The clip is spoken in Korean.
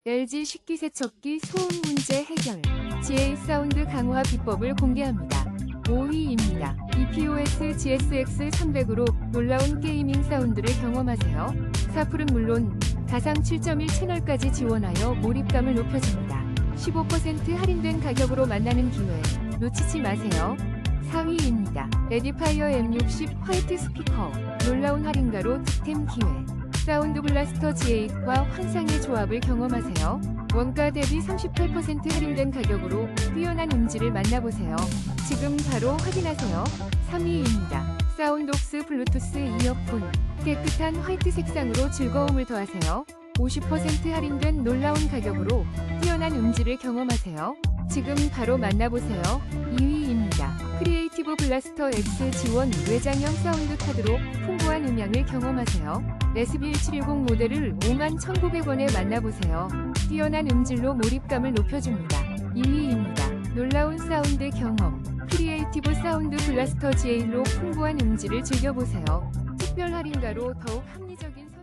LG 식기세척기 소음 문제 해결, GA 사운드 강화 비법을 공개합니다. 5위입니다. EPOS GSX 300으로 놀라운 게이밍 사운드를 경험하세요. 사풀은 물론 가상 7.1 채널까지 지원하여 몰입감을 높여줍니다. 15% 할인된 가격으로 만나는 기회 놓치지 마세요. 4위입니다. 에디파이어 M60 화이트 스피커, 놀라운 할인가로 득템 기회. 사운드 블라스터 G8과 환상의 조합을 경험하세요. 원가 대비 38% 할인된 가격으로 뛰어난 음질을 만나보세요. 지금 바로 확인하세요. 3위입니다. 사운독스 블루투스 이어폰, 깨끗한 화이트 색상으로 즐거움을 더하세요. 50% 할인된 놀라운 가격으로 뛰어난 음질을 경험하세요. 지금 바로 만나보세요. 2위입니다. 크리에이티브 블라스터 X 지원 외장형 사운드 카드로 풍부한 음향을 경험하세요. SB1710 모델을 51,900원에 만나보세요. 뛰어난 음질로 몰입감을 높여줍니다. 2위입니다. 놀라운 사운드 경험, 크리에이티브 사운드 블라스터 G8로 풍부한 음질을 즐겨보세요. 특별 할인가로 더욱 합리적인